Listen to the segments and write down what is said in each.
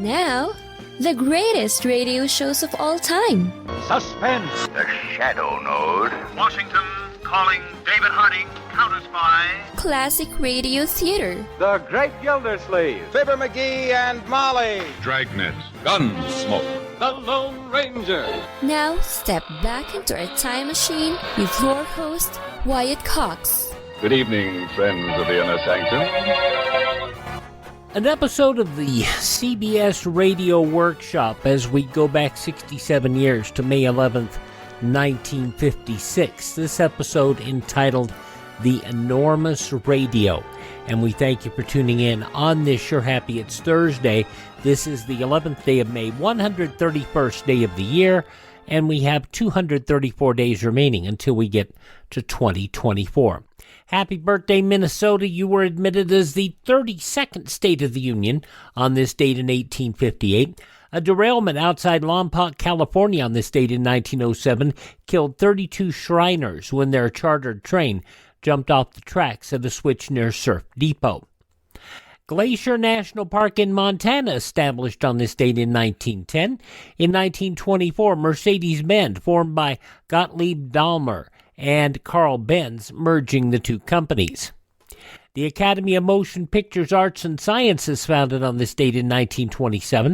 Now, the greatest radio shows of all time. Suspense. The Shadow Node. Washington calling David Harding, counter-spy. Classic radio theater. The Great Gildersleeve. Fibber McGee and Molly. Dragnet. Gunsmoke. The Lone Ranger. Now, step back into a time machine with your host, Wyatt Cox. Good evening, friends of the Inner Sanctum. An episode of the CBS Radio Workshop as we go back 67 years to May 11th, 1956. This episode entitled The Enormous Radio. And we thank you for tuning in on this Sure Happy It's Thursday. This is the 11th day of May, 131st day of the year, and we have 234 days remaining until we get to 2024. Happy birthday, Minnesota. You were admitted as the 32nd state of the Union on this date in 1858. A derailment outside Lompoc, California on this date in 1907 killed 32 Shriners when their chartered train jumped off the tracks at a switch near Surf Depot. Glacier National Park in Montana established on this date in 1910. In 1924, Mercedes-Benz, formed by Gottlieb Daimler and Carl Benz, merging the two companies. The Academy of Motion Pictures Arts and Sciences founded on this date in 1927.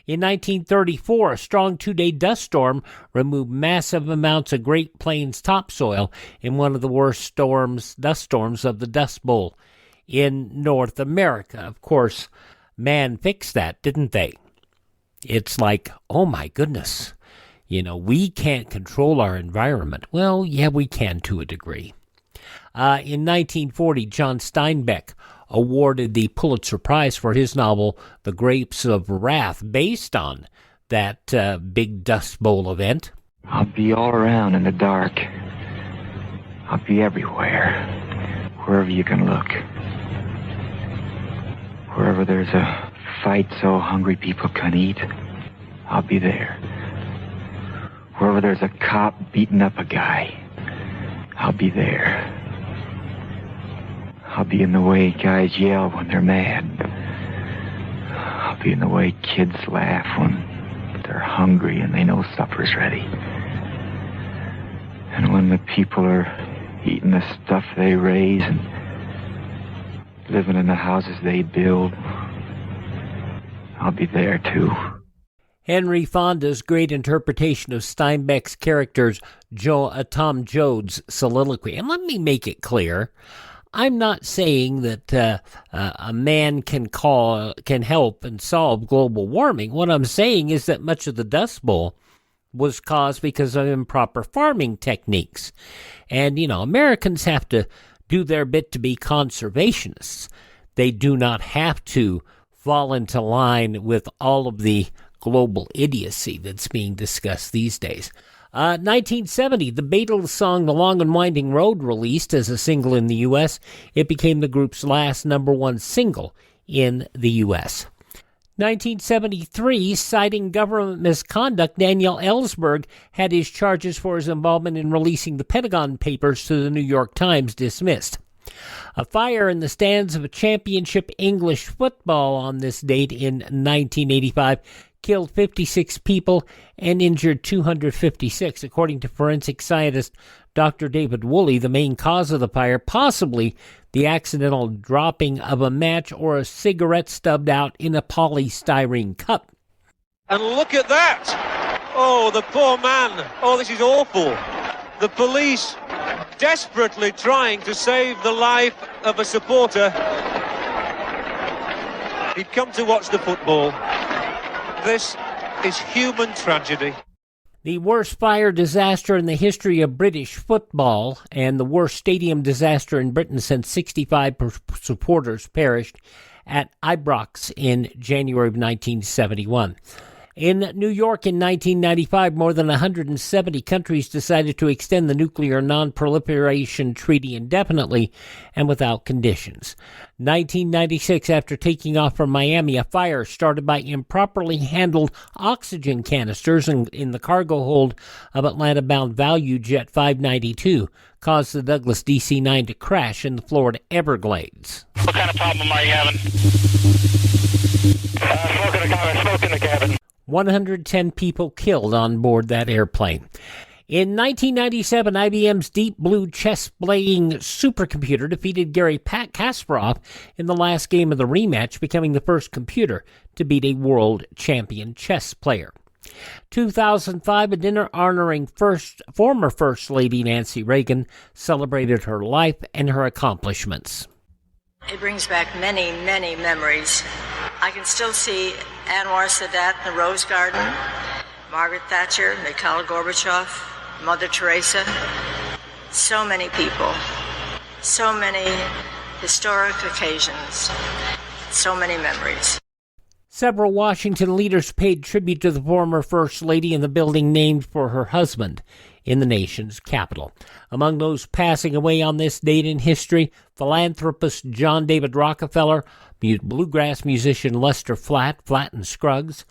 In 1934, a strong two-day dust storm removed massive amounts of Great Plains topsoil in one of the worst dust storms of the Dust Bowl in North America. Of course, man fixed that, didn't they? It's like, oh my goodness, we can't control our environment. Well, yeah, we can to a degree. In 1940, John Steinbeck awarded the Pulitzer Prize for his novel, The Grapes of Wrath, based on that big Dust Bowl event. I'll be all around in the dark. I'll be everywhere, wherever you can look. Wherever there's a fight so hungry people can eat, I'll be there. Wherever there's a cop beating up a guy, I'll be there. I'll be in the way guys yell when they're mad. I'll be in the way kids laugh when they're hungry and they know supper's ready. And when the people are eating the stuff they raise and living in the houses they build, I'll be there too. Henry Fonda's great interpretation of Steinbeck's character's Tom Joad's soliloquy. And let me make it clear, I'm not saying that a man can help and solve global warming. What I'm saying is that much of the Dust Bowl was caused because of improper farming techniques. And, Americans have to do their bit to be conservationists. They do not have to fall into line with all of the global idiocy that's being discussed these days. 1970, the Beatles song The Long and Winding Road released as a single in the U.S. It became the group's last number one single in the U.S. 1973, citing government misconduct, Daniel Ellsberg had his charges for his involvement in releasing the Pentagon Papers to the New York Times dismissed. A fire in the stands of a championship English football on this date in 1985 killed 56 people and injured 256. According to forensic scientist Dr. David Woolley, the main cause of the fire, possibly the accidental dropping of a match or a cigarette stubbed out in a polystyrene cup. And look at that! Oh, the poor man. Oh, this is awful. The police desperately trying to save the life of a supporter. He'd come to watch the football. This is human tragedy. The worst fire disaster in the history of British football and the worst stadium disaster in Britain since 65 supporters perished at Ibrox in January of 1971. In New York in 1995, more than 170 countries decided to extend the Nuclear Non-Proliferation Treaty indefinitely and without conditions. 1996, after taking off from Miami, a fire started by improperly handled oxygen canisters in the cargo hold of Atlanta-bound ValueJet 592 caused the Douglas DC-9 to crash in the Florida Everglades. What kind of problem are you having? Smoking a comment, smoke 110 people killed on board that airplane. In 1997, IBM's Deep Blue chess-playing supercomputer defeated Garry Kasparov in the last game of the rematch, becoming the first computer to beat a world champion chess player. 2005, a dinner honoring former First Lady Nancy Reagan celebrated her life and her accomplishments. It brings back many, many memories. I can still see Anwar Sadat in the Rose Garden, Margaret Thatcher, Mikhail Gorbachev, Mother Teresa. So many people, so many historic occasions, so many memories. Several Washington leaders paid tribute to the former First Lady in the building named for her husband in the nation's capital. Among those passing away on this date in history, philanthropist John David Rockefeller, bluegrass musician Lester Flatt and Scruggs,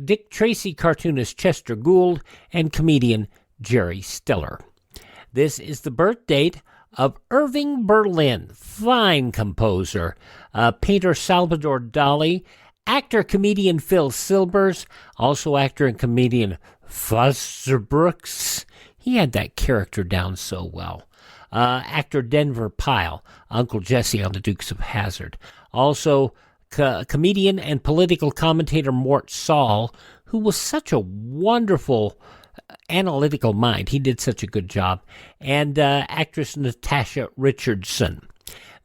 Dick Tracy cartoonist Chester Gould, and comedian Jerry Stiller. This is the birth date of Irving Berlin, fine composer, painter Salvador Dali, actor-comedian Phil Silvers, also actor and comedian Foster Brooks. He had that character down so well. Actor Denver Pyle, Uncle Jesse on the Dukes of Hazzard. Also, comedian and political commentator Mort Saul, who was such a wonderful analytical mind. He did such a good job. And actress Natasha Richardson.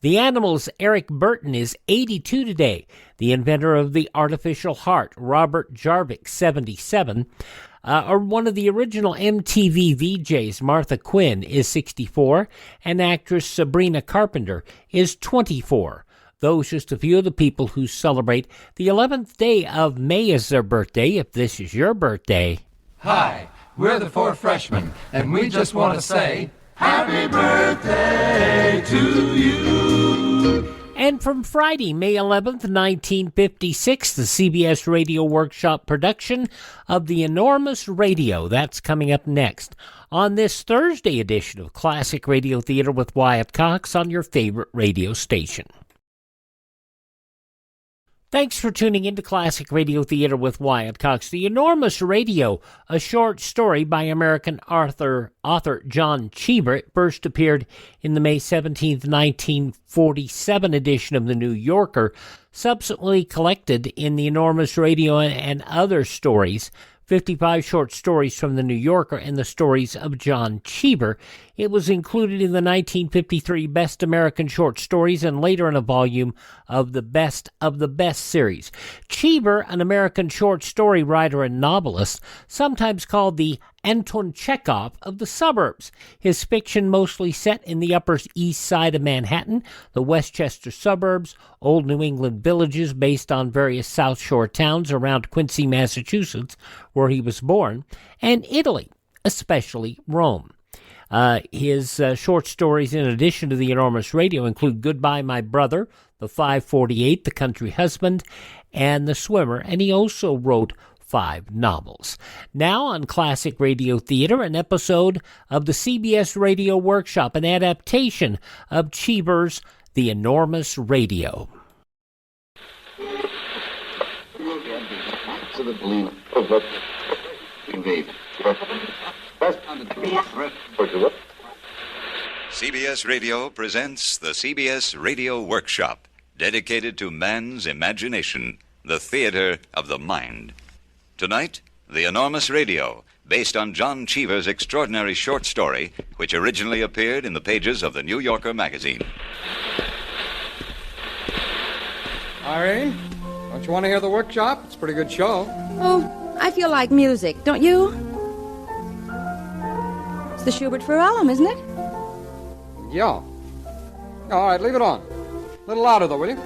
The Animals' Eric Burton is 82 today. The inventor of the artificial heart, Robert Jarvik, 77. Or one of the original MTV VJs, Martha Quinn, is 64. And actress Sabrina Carpenter is 24. Those just a few of the people who celebrate the 11th day of May as their birthday. If this is your birthday. Hi, we're the Four Freshmen, and we just want to say happy birthday to you. And from Friday, May 11th, 1956, the CBS Radio Workshop production of The Enormous Radio. That's coming up next on this Thursday edition of Classic Radio Theater with Wyatt Cox on your favorite radio station. Thanks for tuning into Classic Radio Theater with Wyatt Cox. The Enormous Radio, a short story by American author John Cheever. It first appeared in the May 17, 1947 edition of The New Yorker, subsequently collected in The Enormous Radio and Other Stories, 55 short stories from The New Yorker and the stories of John Cheever. It was included in the 1953 Best American Short Stories and later in a volume of the Best series. Cheever, an American short story writer and novelist, sometimes called the Anton Chekhov of the suburbs. His fiction mostly set in the Upper East Side of Manhattan, the Westchester suburbs, old New England villages based on various South Shore towns around Quincy, Massachusetts, where he was born, and Italy, especially Rome. His short stories, in addition to The Enormous Radio, include Goodbye, My Brother, The 548, The Country Husband, and The Swimmer, and he also wrote 5 novels. Now on Classic Radio Theater, an episode of the CBS Radio Workshop, an adaptation of Cheever's The Enormous Radio. CBS Radio presents the CBS Radio Workshop, dedicated to man's imagination, the theater of the mind. Tonight, The Enormous Radio, based on John Cheever's extraordinary short story, which originally appeared in the pages of the New Yorker magazine. Irene, don't you want to hear the Workshop? It's a pretty good show. Oh, I feel like music, don't you? It's the Schubert Ferellum, isn't it? Yeah. All right, leave it on. A little louder, though, will you?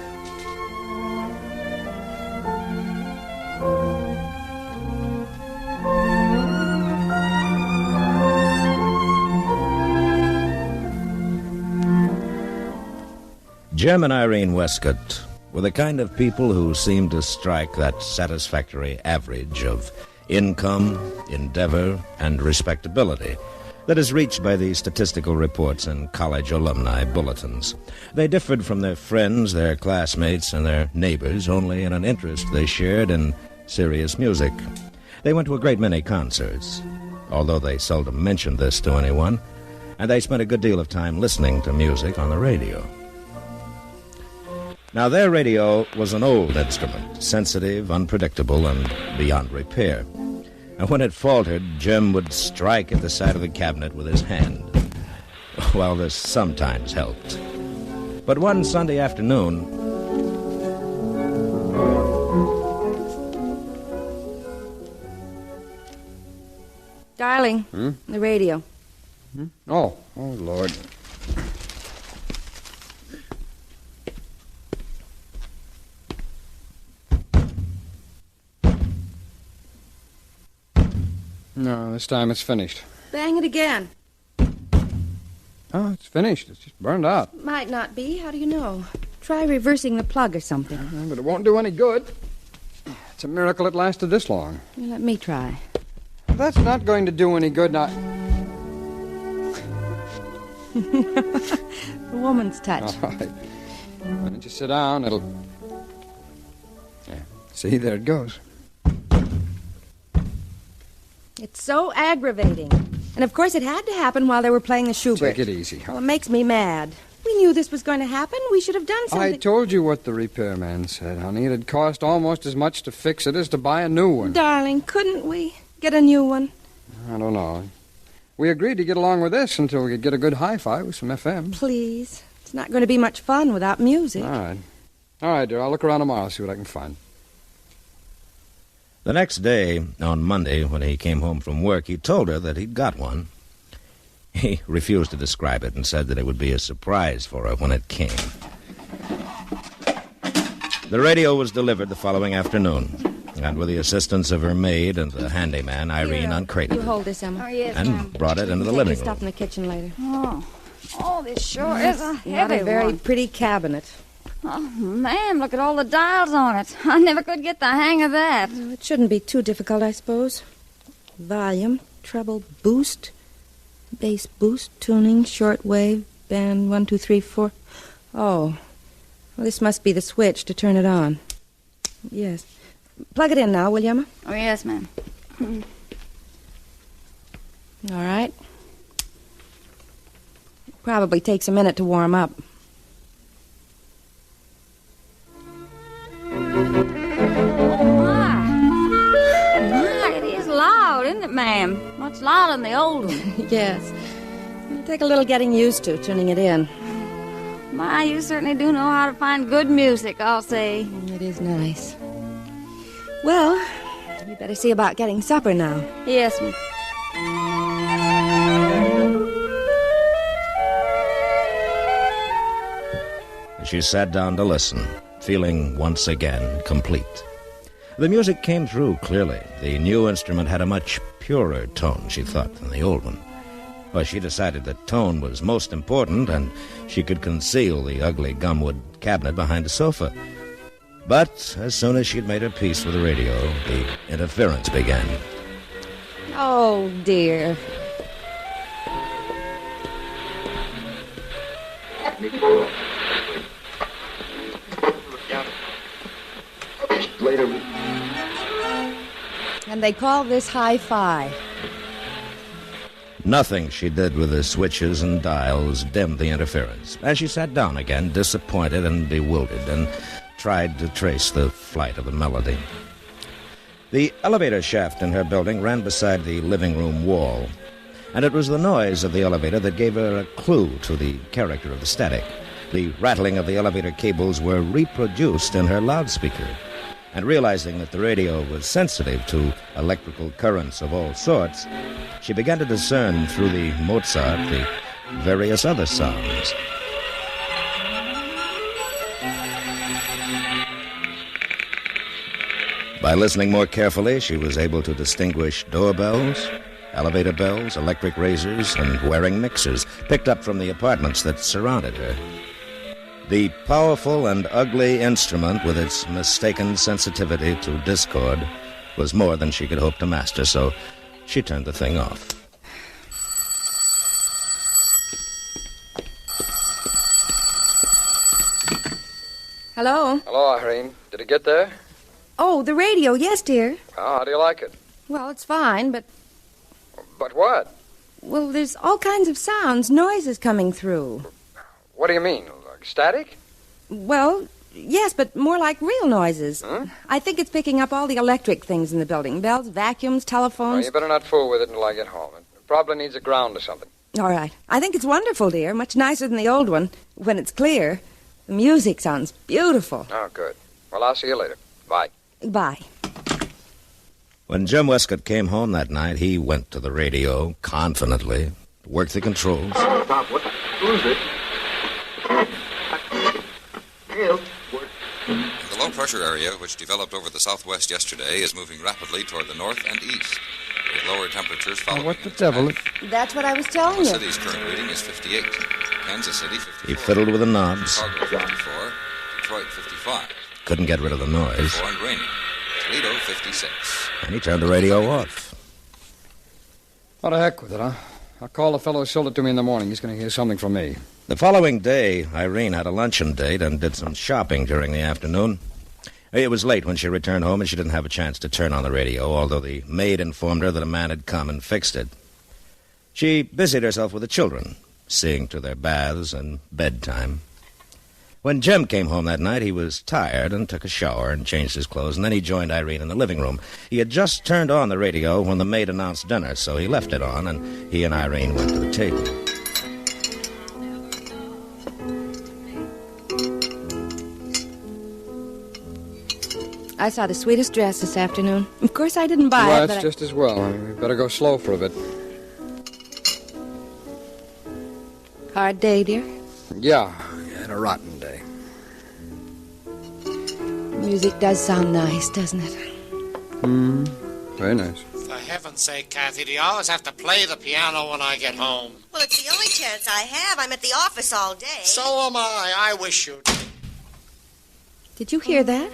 Jim and Irene Westcott were the kind of people who seemed to strike that satisfactory average of income, endeavor, and respectability that is reached by the statistical reports and college alumni bulletins. They differed from their friends, their classmates, and their neighbors only in an interest they shared in serious music. They went to a great many concerts, although they seldom mentioned this to anyone, and they spent a good deal of time listening to music on the radio. Now, their radio was an old instrument, sensitive, unpredictable, and beyond repair. And when it faltered, Jim would strike at the side of the cabinet with his hand. Well, this sometimes helped. But one Sunday afternoon... Darling, the radio. Oh, Lord. No, this time it's finished. Bang it again. Oh, it's finished. It's just burned out. Might not be. How do you know? Try reversing the plug or something. But it won't do any good. It's a miracle it lasted this long. Well, let me try. That's not going to do any good now. The woman's touch. All right. Why don't you sit down? It'll... Yeah. See, there it goes. It's so aggravating. And of course it had to happen while they were playing the Schubert. Take it easy. Well, it makes me mad. We knew this was going to happen. We should have done something. I told you what the repairman said, honey. It'd cost almost as much to fix it as to buy a new one. Darling, couldn't we get a new one? I don't know. We agreed to get along with this until we could get a good hi-fi with some FM. Please. It's not going to be much fun without music. All right. All right, dear. I'll look around tomorrow, see what I can find. The next day, on Monday, when he came home from work, he told her that he'd got one. He refused to describe it and said that it would be a surprise for her when it came. The radio was delivered the following afternoon, and with the assistance of her maid and the handyman, Irene uncrated You it hold this, Emma. Oh, yes, and ma'am. brought it into the Take living your stuff room. in the kitchen later. Oh, this sure is a Not heavy a very one. pretty cabinet. Oh, man, look at all the dials on it. I never could get the hang of that. Well, it shouldn't be too difficult, I suppose. Volume, treble, boost, bass boost, tuning, shortwave, band 1, 2, 3, 4. Oh, well, this must be the switch to turn it on. Yes. Plug it in now, will you, Emma? Oh, yes, ma'am. All right. Probably takes a minute to warm up. My, it is loud, isn't it, ma'am? Much louder than the old one. Yes. It'll take a little getting used to, tuning it in. My, you certainly do know how to find good music, I'll say. It is nice. Well, you better see about getting supper now. Yes, ma'am. She sat down to listen, feeling once again complete. The music came through clearly. The new instrument had a much purer tone, she thought, than the old one. Well, she decided that tone was most important, and she could conceal the ugly gumwood cabinet behind the sofa. But as soon as she'd made her peace with the radio, the interference began. Oh, dear. Later. And they call this hi-fi. Nothing she did with the switches and dials dimmed the interference. As she sat down again, disappointed and bewildered, and tried to trace the flight of the melody. The elevator shaft in her building ran beside the living room wall, and it was the noise of the elevator that gave her a clue to the character of the static. The rattling of the elevator cables were reproduced in her loudspeaker. And realizing that the radio was sensitive to electrical currents of all sorts, she began to discern through the Mozart the various other sounds. By listening more carefully, she was able to distinguish doorbells, elevator bells, electric razors, and wearing mixers picked up from the apartments that surrounded her. The powerful and ugly instrument, with its mistaken sensitivity to discord, was more than she could hope to master, so she turned the thing off. Hello? Hello, Irene. Did it get there? Oh, the radio, yes, dear. Oh, how do you like it? Well, it's fine, but... But what? Well, there's all kinds of sounds, noises coming through. What do you mean? Like static? Well, yes, but more like real noises. Hmm? I think it's picking up all the electric things in the building. Bells, vacuums, Well, telephones. you better not fool with it until I get home. It probably needs a ground or something. All right. I think it's wonderful, dear. Much nicer than the old one, when it's clear. The music sounds beautiful. Oh, good. Well, I'll see you later. Bye. Bye. When Jim Westcott came home that night, he went to the radio confidently, worked the controls. The low-pressure area, which developed over the southwest yesterday, is moving rapidly toward the north and east, with lower temperatures following. What the devil? That's what I was telling The you. city's current reading is 58. Kansas City, 54. He fiddled with the knobs. Chicago, 54. Detroit, 55. Couldn't get rid of the noise. 54 and rainy. Toledo, 56. And he turned the radio off. What the heck with it, huh? I'll call the fellow who sold it to me in the morning. He's going to hear something from me. The following day, Irene had a luncheon date and did some shopping during the afternoon. It was late when she returned home, and she didn't have a chance to turn on the radio, although the maid informed her that a man had come and fixed it. She busied herself with the children, seeing to their baths and bedtime. When Jim came home that night, he was tired and took a shower and changed his clothes, and then he joined Irene in the living room. He had just turned on the radio when the maid announced dinner, so he left it on, and he and Irene went to the table. I saw the sweetest dress this afternoon. Of course, I didn't buy it, Well, but that's just as well. I mean, we better go slow for a bit. Hard day, dear. Yeah, had a rotten day. Music does sound nice, doesn't it? Very nice. For heaven's sake, Kathy, do you always have to play the piano when I get home? Well, it's the only chance I have. I'm at the office all day. So am I. I wish you'd. Did you hear that?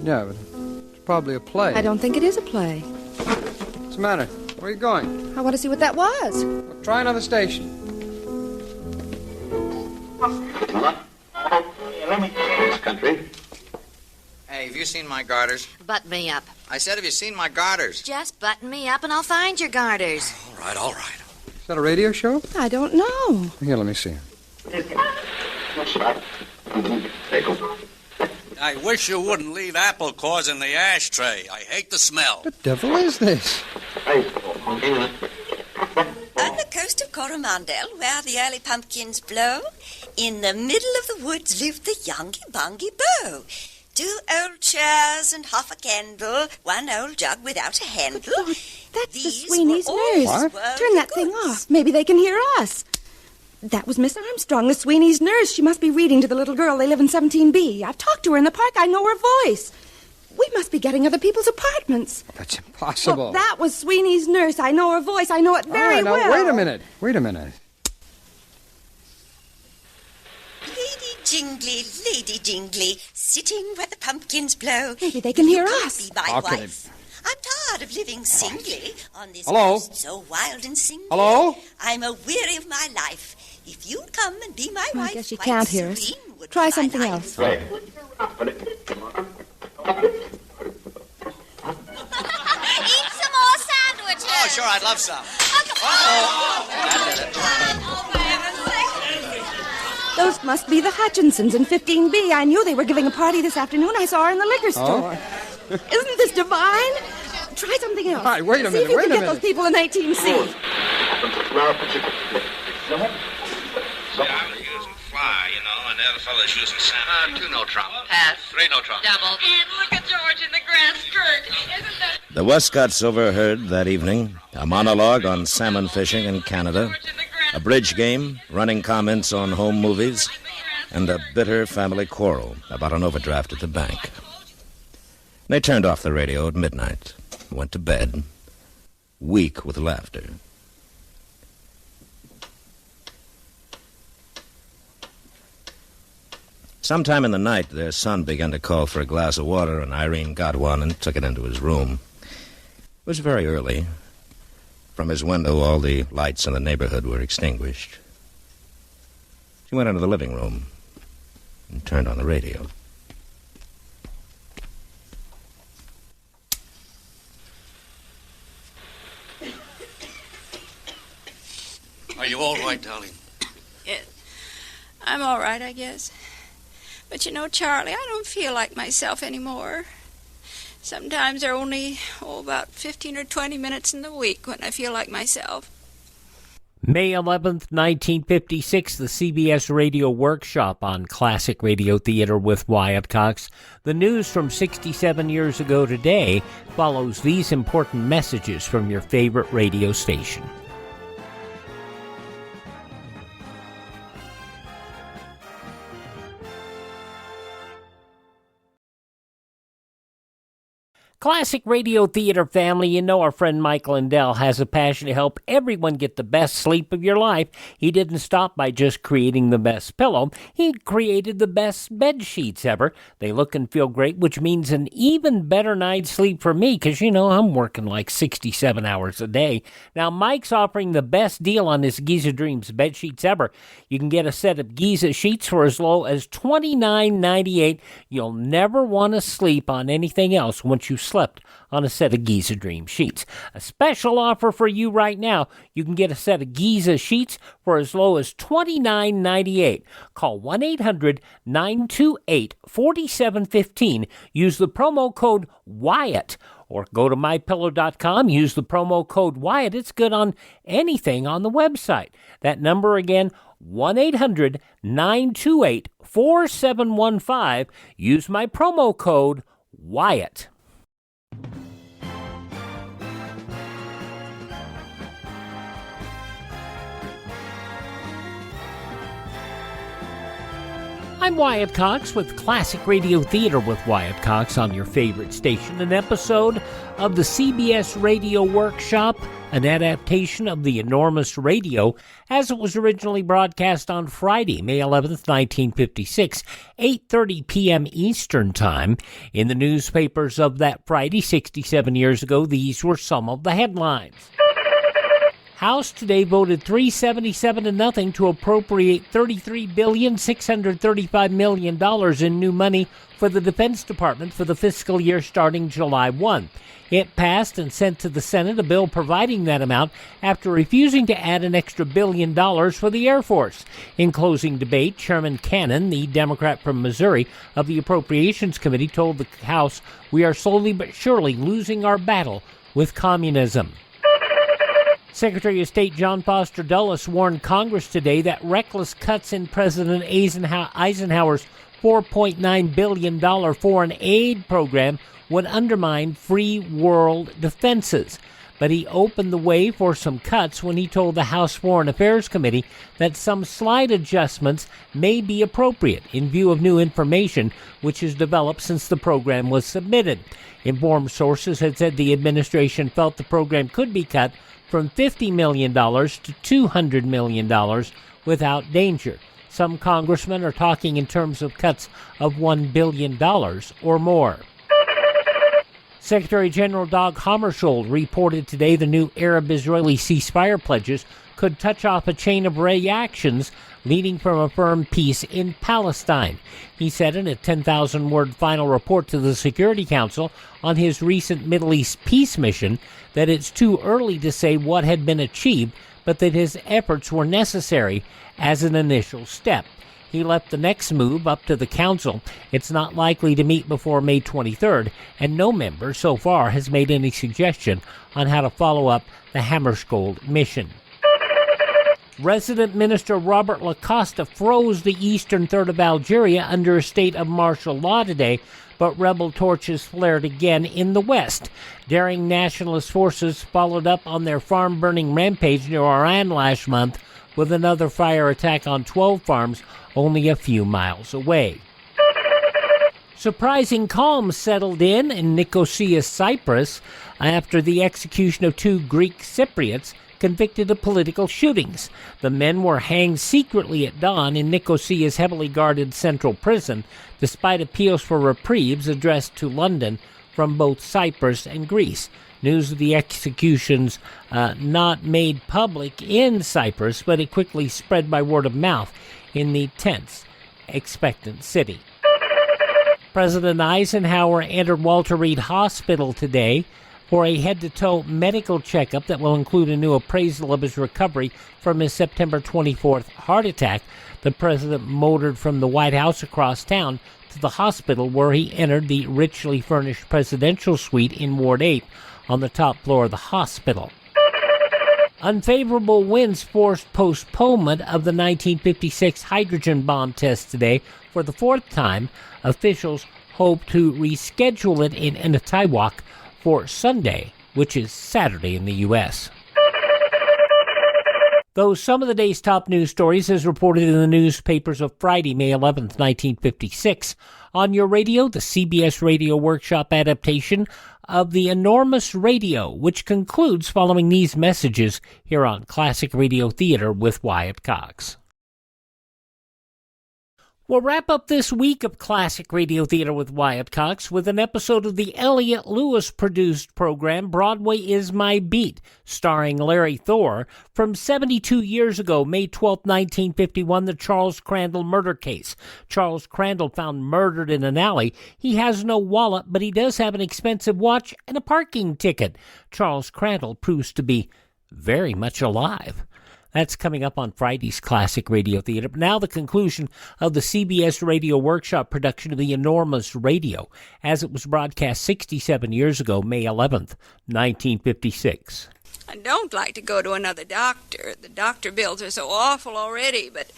Yeah, but it's probably a play. I don't think it is a play. What's the matter? Where are you going? I want to see what that was. Well, try another station. This country. Hey, have you seen my garters? Button me up. I said, have you seen my garters? Just button me up and I'll find your garters. All right, all right. Is that a radio show? I don't know. Here, let me see. I wish you wouldn't leave apple cores in the ashtray. I hate the smell. What the devil is this? On the coast of Coromandel, where the early pumpkins blow, in the middle of the woods lived the youngy-bungy beau. 2 old chairs and half a candle, 1 old jug without a handle. Oh, that's the These Sweeney's were all nurse. What? Turn that thing off. Maybe they can hear us. That was Miss Armstrong, the Sweeney's nurse. She must be reading to the little girl. They live in 17B. I've talked to her in the park. I know her voice. We must be getting other people's apartments. That's impossible. Look, that was Sweeney's nurse. I know her voice. I know it very now, well. Wait a minute. Lady Jingly, sitting where the pumpkins blow. Maybe they can hear You can't us. Be my How can wife. I'm tired of living singly on this Hello? coast so wild and single. Hello? I'm a weary of my life. If you'd come and be my wife, I guess she quite can't hear us. serene would Try be my something life. else. Eat some more sandwiches. Oh, sure, I'd love some. Those must be the Hutchinsons in 15B. I knew they were giving a party this afternoon. I saw her in the liquor store. Isn't this divine? Try something else. All right, wait a See minute, if you wait can a get minute. those people in 18C. Yeah, I'm using fly, and the other fellow's using sand. 2 no trump. Pass. 3 no trump. Double. And look at George in the grass skirt. Isn't that... The Westcotts overheard that evening a monologue on salmon fishing in Canada, a bridge game, running comments on home movies, and a bitter family quarrel about an overdraft at the bank. They turned off the radio at midnight, went to bed, weak with laughter. Sometime in the night, their son began to call for a glass of water, and Irene got one and took it into his room. It was very early. From his window, all the lights in the neighborhood were extinguished. She went into the living room and turned on the radio. Are you all right, darling? Yeah, I'm all right, I guess. But you know, Charlie, I don't feel like myself anymore. Sometimes there are only, about 15 or 20 minutes in the week when I feel like myself. May 11th, 1956, the CBS Radio Workshop on Classic Radio Theater with Wyatt Cox. The news from 67 years ago today follows these important messages from your favorite radio station. Classic Radio Theater family, you know our friend Mike Lindell has a passion to help everyone get the best sleep of your life. He didn't stop by just creating the best pillow. He created the best bed sheets ever. They look and feel great, which means an even better night's sleep for me because, you know, I'm working like 67 hours a day. Now, Mike's offering the best deal on his Giza Dreams bed sheets ever. You can get a set of Giza sheets for as low as $29.98. You'll never want to sleep on anything else once you slept on a set of Giza Dream sheets. A special offer for you right now. You can get a set of Giza sheets for as low as $29.98. Call 1-800-928-4715. Use the promo code Wyatt. Or go to mypillow.com, use the promo code Wyatt. It's good on anything on the website. That number again, 1-800-928-4715. Use my promo code Wyatt. I'm Wyatt Cox with Classic Radio Theater with Wyatt Cox on your favorite station, an episode of the CBS Radio Workshop, an adaptation of The Enormous Radio, as it was originally broadcast on Friday, May 11th, 1956, 8:30 p.m. Eastern Time. In the newspapers of that Friday, 67 years ago, these were some of the headlines. House today voted 377-0 to appropriate $33.635 billion in new money for the Defense Department for the fiscal year starting July 1. It passed and sent to the Senate a bill providing that amount after refusing to add an extra $1 billion for the Air Force. In closing debate, Chairman Cannon, the Democrat from Missouri of the Appropriations Committee, told the House, "We are slowly but surely losing our battle with communism." Secretary of State John Foster Dulles warned Congress today that reckless cuts in President Eisenhower's $4.9 billion foreign aid program would undermine free world defenses. But he opened the way for some cuts when he told the House Foreign Affairs Committee that some slight adjustments may be appropriate in view of new information which has developed since the program was submitted. Informed sources had said the administration felt the program could be cut from $50 million to $200 million without danger. Some congressmen are talking in terms of cuts of $1 billion or more. Secretary General Dag Hammarskjöld reported today the new Arab-Israeli ceasefire pledges could touch off a chain of reactions leading from a firm peace in Palestine. He said in a 10,000-word final report to the Security Council on his recent Middle East peace mission that it's too early to say what had been achieved, but that his efforts were necessary as an initial step. He left the next move up to the Council. It's not likely to meet before May 23rd, and no member so far has made any suggestion on how to follow up the Hammarskjöld mission. Resident Minister Robert Lacosta froze the eastern third of Algeria under a state of martial law today, but rebel torches flared again in the west. Daring nationalist forces followed up on their farm-burning rampage near Oran last month with another fire attack on 12 farms only a few miles away. Surprising calm settled in Nicosia, Cyprus, after the execution of 2 Greek Cypriots convicted of political shootings. The men were hanged secretly at dawn in Nicosia's heavily guarded central prison, despite appeals for reprieves addressed to London from both Cyprus and Greece. News of the executions not made public in Cyprus, but it quickly spread by word of mouth in the tense, expectant city. President Eisenhower entered Walter Reed Hospital today for a head-to-toe medical checkup that will include a new appraisal of his recovery from his September 24th heart attack. The president motored from the White House across town to the hospital, where he entered the richly furnished presidential suite in Ward 8 on the top floor of the hospital. Unfavorable winds forced postponement of the 1956 hydrogen bomb test today for the fourth time. Officials hope to reschedule it in Inatiwok for Sunday, which is Saturday in the U.S. Those some of the day's top news stories as reported in the newspapers of Friday, May 11th, 1956. On your radio, the CBS Radio Workshop adaptation of The Enormous Radio, which concludes following these messages here on Classic Radio Theater with Wyatt Cox. We'll wrap up this week of Classic Radio Theater with Wyatt Cox with an episode of the Elliott Lewis-produced program Broadway Is My Beat, starring Larry Thor, from 72 years ago, May 12, 1951, the Charles Crandall murder case. Charles Crandall found murdered in an alley. He has no wallet, but he does have an expensive watch and a parking ticket. Charles Crandall proves to be very much alive. That's coming up on Friday's Classic Radio Theater. But now the conclusion of the CBS Radio Workshop production of The Enormous Radio, as it was broadcast 67 years ago, May 11th, 1956. I don't like to go to another doctor. The doctor bills are so awful already, but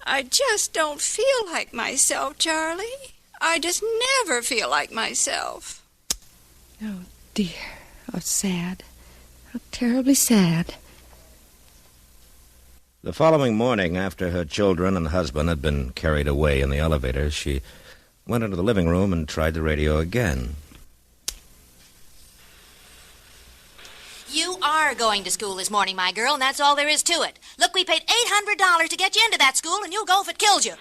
I just don't feel like myself, Charlie. I just never feel like myself. Oh, dear. How sad. How terribly sad. The following morning, after her children and husband had been carried away in the elevator, she went into the living room and tried the radio again. You are going to school this morning, my girl, and that's all there is to it. Look, we paid $800 to get you into that school, and you'll go if it kills you.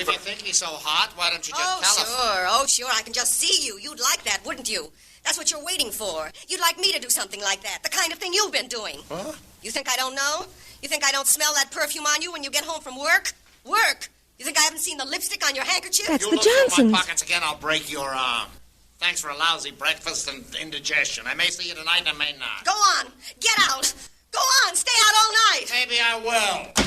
If you think he's so hot, why don't you just tell us? Oh, sure. I can just see you. You'd like that, wouldn't you? That's what you're waiting for. You'd like me to do something like that, the kind of thing you've been doing. Huh? You think I don't know? You think I don't smell that perfume on you when you get home from work? Work! You think I haven't seen the lipstick on your handkerchief? That's you the look through Johnsons. my pockets again, I'll break your arm. Thanks for a lousy breakfast and indigestion. I may see you tonight and I may not. Go on. Get out. Go on. Stay out all night. Maybe I will.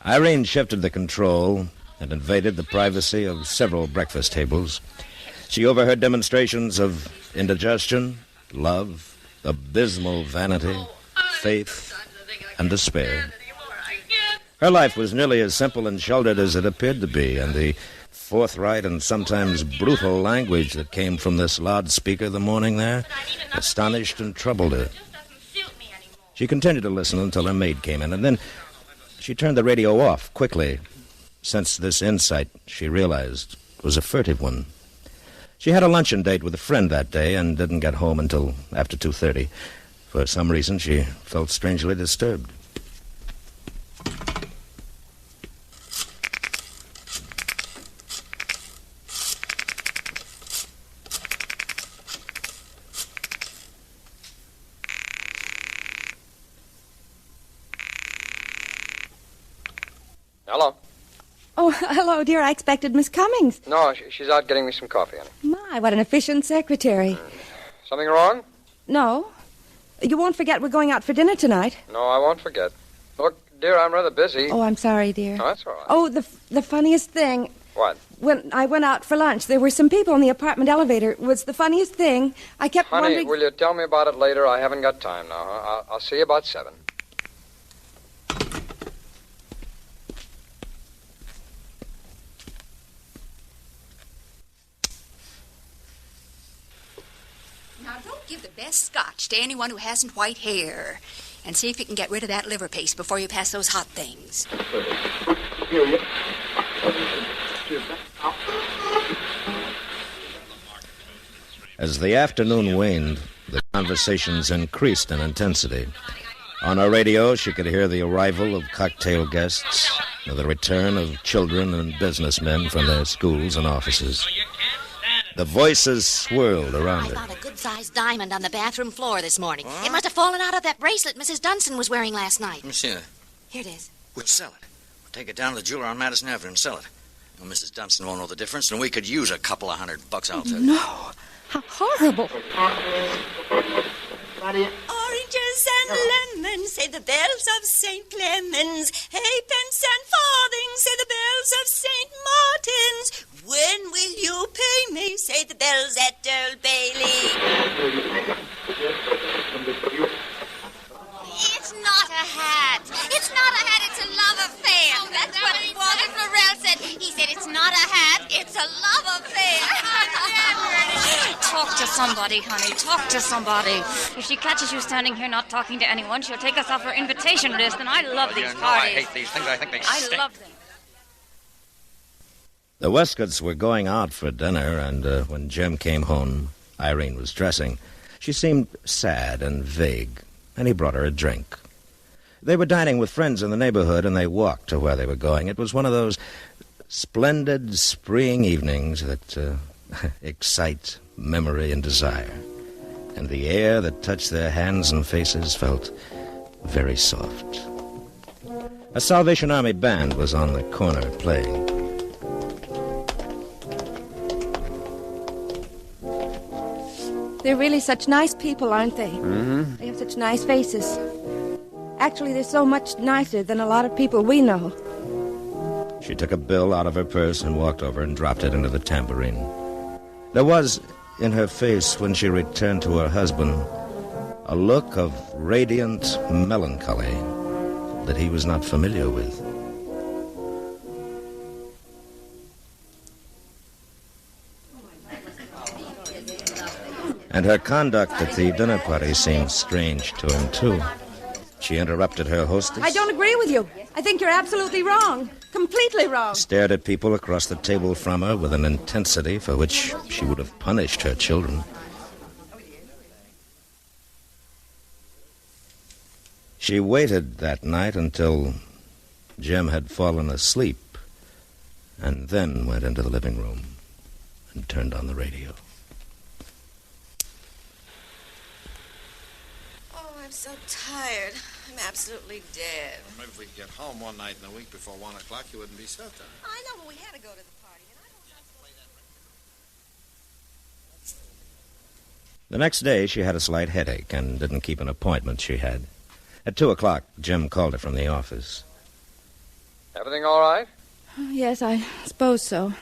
Irene shifted the control and invaded the privacy of several breakfast tables. She overheard demonstrations of indigestion, love, abysmal vanity, faith, and despair. Her life was nearly as simple and sheltered as it appeared to be, and the forthright and sometimes brutal language that came from this loudspeaker the morning there astonished and troubled her. She continued to listen until her maid came in, and then she turned the radio off quickly, since this insight, she realized, was a furtive one. She had a luncheon date with a friend that day and didn't get home until after 2:30. For some reason, she felt strangely disturbed. Hello. Oh, hello, dear. I expected Miss Cummings. No, she's out getting me some coffee, honey. My, what an efficient secretary. Something wrong? No. You won't forget we're going out for dinner tonight. No, I won't forget. Look, dear, I'm rather busy. Oh, I'm sorry, dear. No, that's all right. Oh, the funniest thing. What? When I went out for lunch, there were some people in the apartment elevator. It was the funniest thing. I kept Honey, wondering... will you tell me about it later? I haven't got time now. Huh? I'll see you about 7. Now, don't give the best scotch to anyone who hasn't white hair. And see if you can get rid of that liver paste before you pass those hot things. As the afternoon waned, the conversations increased in intensity. On her radio, she could hear the arrival of cocktail guests, and the return of children and businessmen from their schools and offices. The voices swirled around her. I found a good-sized diamond on the bathroom floor this morning. It must have fallen out of that bracelet Mrs. Dunstan was wearing last night. Let me see it. Here it is. We'll sell it. We'll take it down to the jeweler on Madison Avenue and sell it. Well, Mrs. Dunstan won't know the difference, and we could use a couple of $100, I'll tell you. No. How horrible. Oranges and lemons, say the bells of St. Clemens. Halfpence and farthings, say the bells of St. Martin's. When will you pay me, say the bells at Old Bailey. It's not a hat. It's not a hat. It's a love affair. Oh, that's what Walter Florell said. He said it's not a hat. It's a love affair. Talk to somebody, honey. Talk to somebody. If she catches you standing here not talking to anyone, she'll take us off her invitation list, and I love these parties. I hate these things. I think they stink. I love them. The Westcotts were going out for dinner, and when Jim came home, Irene was dressing. She seemed sad and vague, and he brought her a drink. They were dining with friends in the neighborhood, and they walked to where they were going. It was one of those splendid spring evenings that excite memory and desire. And the air that touched their hands and faces felt very soft. A Salvation Army band was on the corner playing. They're really such nice people, aren't they? Mm-hmm. They have such nice faces. Actually, they're so much nicer than a lot of people we know. She took a bill out of her purse and walked over and dropped it into the tambourine. There was, in her face, when she returned to her husband, a look of radiant melancholy that he was not familiar with. And her conduct at the dinner party seemed strange to him, too. She interrupted her hostess, I don't agree with you. I think you're absolutely wrong. Completely wrong. stared at people across the table from her with an intensity for which she would have punished her children. She waited that night until Jim had fallen asleep, and then went into the living room and turned on the radio. Oh, I'm so tired. I'm absolutely dead. Well, maybe if we could get home one night in the week before 1 o'clock, you wouldn't be so tired. I know, but we had to go to the party, and I don't know. The next day, she had a slight headache and didn't keep an appointment she had. At 2 o'clock, Jim called her from the office. Everything all right? Yes, I suppose so.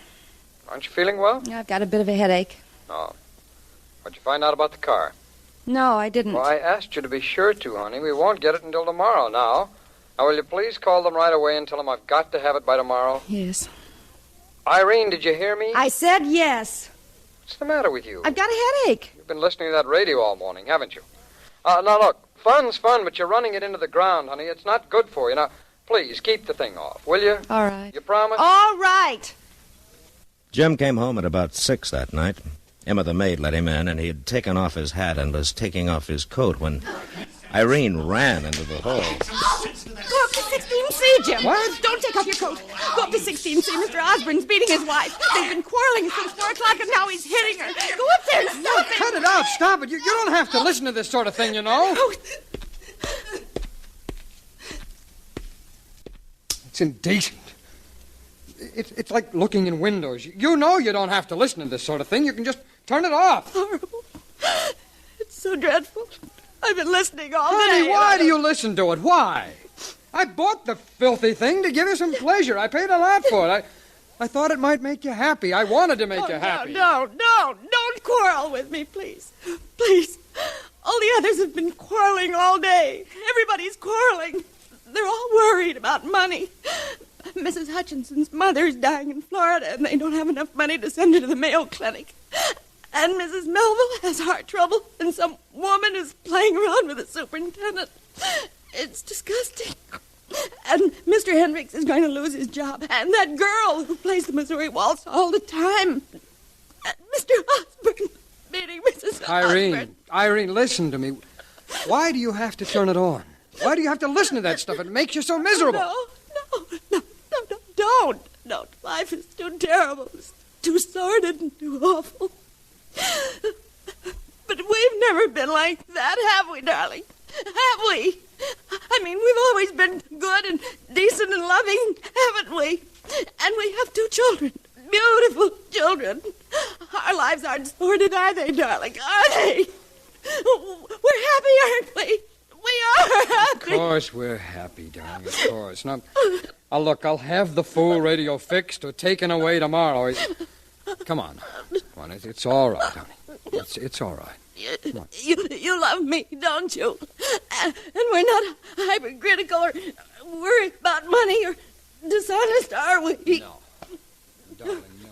Aren't you feeling well? I've got a bit of a headache. Oh. What'd you find out about the car? No, I didn't. Well, I asked you to be sure to, honey. We won't get it until tomorrow now. Now, will you please call them right away and tell them I've got to have it by tomorrow? Yes. Irene, did you hear me? I said yes. What's the matter with you? I've got a headache. You've been listening to that radio all morning, haven't you? Now, look, fun's fun, but you're running it into the ground, honey. It's not good for you. Now, please, keep the thing off, will you? All right. You promise? All right. Jim came home at about 6 that night. Emma, the maid, let him in, and he had taken off his hat and was taking off his coat when Irene ran into the hall. Go up to 16C, Jim. What? Don't take off your coat. Go up to 16C. Mr. Osborne's beating his wife. They've been quarreling since 4 o'clock, and now he's hitting her. Go up there and stop it. Cut it out. Stop it. You don't have to listen to this sort of thing, you know. Oh. It's indecent. It's like looking in windows. You know you don't have to listen to this sort of thing. You can just turn it off. Horrible. It's so dreadful. I've been listening all day. Honey, why do you listen to it? Why? I bought the filthy thing to give you some pleasure. I paid a lot for it. I thought it might make you happy. I wanted to make you happy. No. Don't quarrel with me, please. Please. All the others have been quarreling all day. Everybody's quarreling. They're all worried about money. Mrs. Hutchinson's mother's dying in Florida, and they don't have enough money to send her to the Mayo Clinic. And Mrs. Melville has heart trouble, and some woman is playing around with the superintendent. It's disgusting. And Mr. Hendricks is going to lose his job. And that girl who plays the Missouri Waltz all the time. And Mr. Osborne. meeting Mrs. Irene, listen to me. Why do you have to turn it on? Why do you have to listen to that stuff? It makes you so miserable. No, don't. No, life is too terrible. It's too sordid and too awful. But we've never been like that, have we, darling? Have we? I mean, we've always been good and decent and loving, haven't we? And we have 2 children, beautiful children. Our lives aren't sordid, are they, darling? Are they? We're happy, aren't we? We are happy. Of course we're happy, darling, of course. Now, look, I'll have the fool radio fixed or taken away tomorrow. Come on. It's all right, honey. It's all right. You love me, don't you? And we're not hypercritical or worried about money or dishonest, are we? No. Darling, no.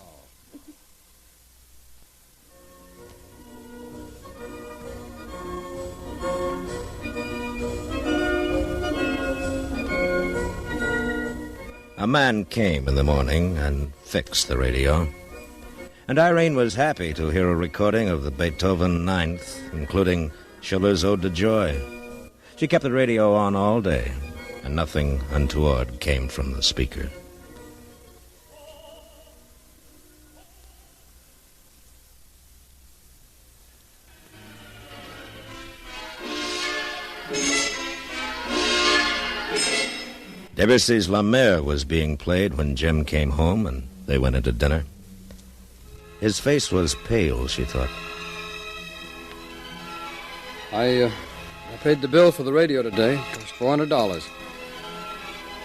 A man came in the morning and fixed the radio. And Irene was happy to hear a recording of the Beethoven Ninth, including Schiller's Ode to Joy. She kept the radio on all day, and nothing untoward came from the speaker. Debussy's La Mer was being played when Jim came home, and they went into dinner. His face was pale, she thought. I paid the bill for the radio today. It cost $400.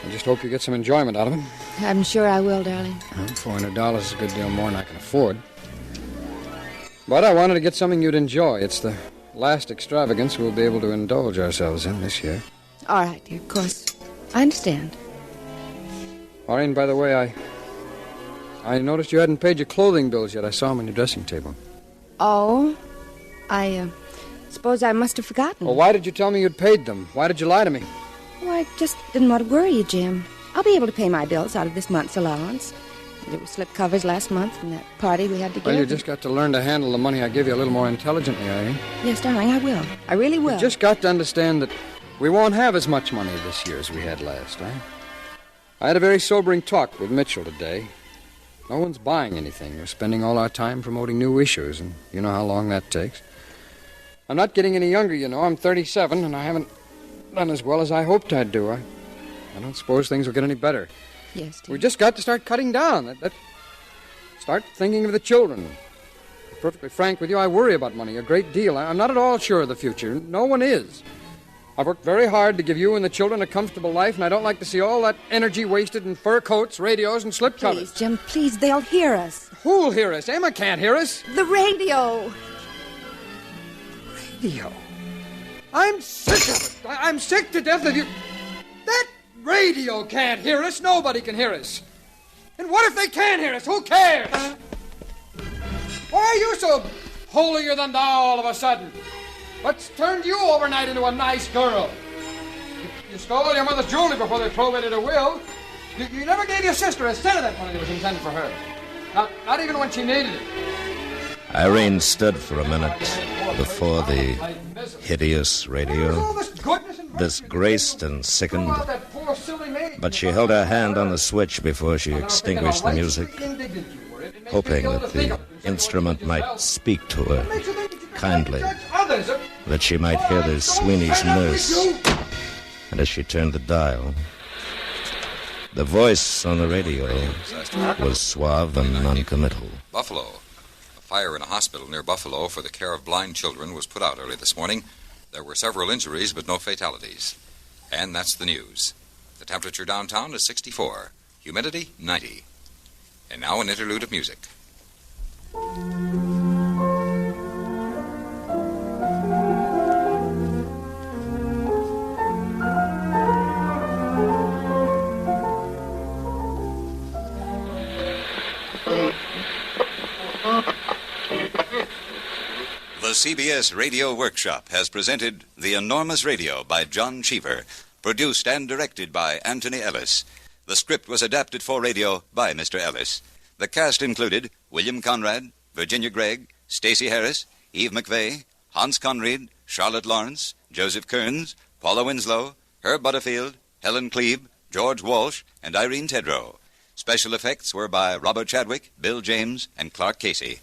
I just hope you get some enjoyment out of it. I'm sure I will, darling. Well, $400 is a good deal more than I can afford. But I wanted to get something you'd enjoy. It's the last extravagance we'll be able to indulge ourselves in this year. All right, dear, of course. I understand. Maureen, by the way, I noticed you hadn't paid your clothing bills yet. I saw them on your dressing table. Oh, I suppose I must have forgotten. Well, why did you tell me you'd paid them? Why did you lie to me? Oh, I just didn't want to worry you, Jim. I'll be able to pay my bills out of this month's allowance. There were slip covers last month from that party we had to give. Well, you just got to learn to handle the money I give you a little more intelligently, Irene. Yes, darling, I will. I really will. You just got to understand that we won't have as much money this year as we had last, right? I had a very sobering talk with Mitchell today. No one's buying anything. We're spending all our time promoting new issues, and you know how long that takes. I'm not getting any younger, you know. I'm 37, and I haven't done as well as I hoped I'd do. I don't suppose things will get any better. Yes, dear. We just got to start cutting down. Start thinking of the children. To be perfectly frank with you, I worry about money a great deal. I'm not at all sure of the future. No one is. I've worked very hard to give you and the children a comfortable life, and I don't like to see all that energy wasted in fur coats, radios, and slipcovers. Please, Jim, please, they'll hear us. Who'll hear us? Emma can't hear us. The radio. Radio? I'm sick of it. I'm sick to death of you. That radio can't hear us. Nobody can hear us. And what if they can hear us? Who cares? Why are you so holier than thou all of a sudden? What's turned you overnight into a nice girl? You stole your mother's jewelry before they probated her will. You never gave your sister a cent of that money that was intended for her. Not even when she needed it. Irene stood for a minute before the hideous radio, disgraced and sickened. But she held her hand on the switch before she extinguished the music, hoping that the instrument might speak to her kindly, that she might hear the Sweeney's nurse. And as she turned the dial, the voice on the radio was suave and noncommittal. Buffalo. A fire in a hospital near Buffalo for the care of blind children was put out early this morning. There were several injuries, but no fatalities. And that's the news. The temperature downtown is 64. Humidity, 90. And now an interlude of music. The CBS Radio Workshop has presented The Enormous Radio by John Cheever, produced and directed by Anthony Ellis. The script was adapted for radio by Mr. Ellis. The cast included William Conrad, Virginia Gregg, Stacey Harris, Eve McVeigh, Hans Conried, Charlotte Lawrence, Joseph Kearns, Paula Winslow, Herb Butterfield, Helen Klebe, George Walsh, and Irene Tedrow. Special effects were by Robert Chadwick, Bill James, and Clark Casey.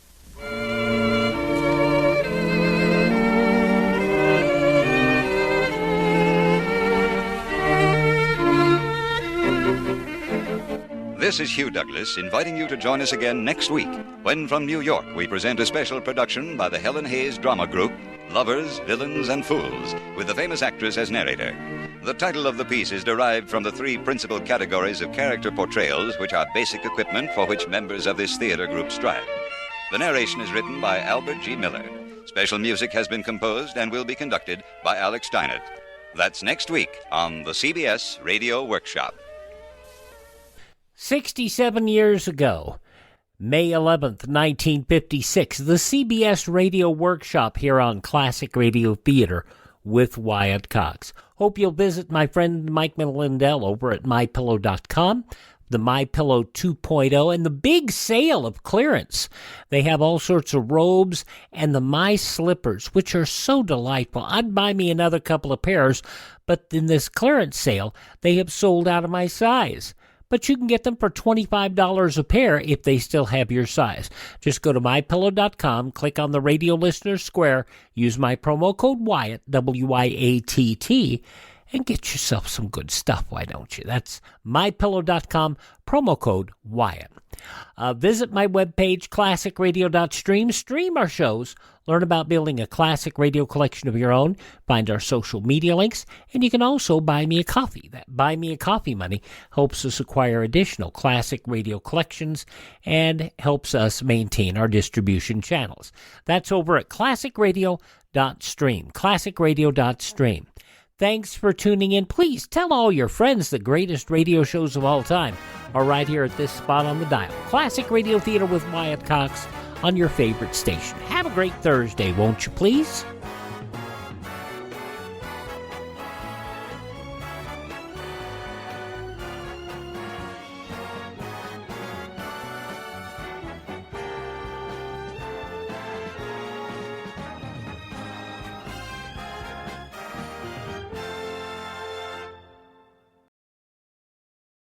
This is Hugh Douglas inviting you to join us again next week when from New York we present a special production by the Helen Hayes Drama Group, Lovers, Villains, and Fools, with the famous actress as narrator. The title of the piece is derived from the three principal categories of character portrayals which are basic equipment for which members of this theater group strive. The narration is written by Albert G. Miller. Special music has been composed and will be conducted by Alex Steinert. That's next week on the CBS Radio Workshop. 67 years ago, May 11th, 1956, the CBS Radio Workshop here on Classic Radio Theater with Wyatt Cox. Hope you'll visit my friend Mike Lindell over at MyPillow.com, the MyPillow 2.0, and the big sale of clearance. They have all sorts of robes and the My Slippers, which are so delightful. I'd buy me another couple of pairs, but in this clearance sale, they have sold out of my size. But you can get them for $25 a pair if they still have your size. Just go to MyPillow.com, click on the Radio Listeners Square, use my promo code Wyatt, W-Y-A-T-T, and get yourself some good stuff, why don't you? That's MyPillow.com, promo code Wyatt. Visit my webpage, classicradio.stream. Stream our shows. Learn about building a classic radio collection of your own. Find our social media links. And you can also buy me a coffee. That Buy Me a Coffee money helps us acquire additional classic radio collections and helps us maintain our distribution channels. That's over at classicradio.stream. Classicradio.stream. Thanks for tuning in. Please tell all your friends the greatest radio shows of all time are right here at this spot on the dial. Classic Radio Theater with Wyatt Cox on your favorite station. Have a great Thursday, won't you please?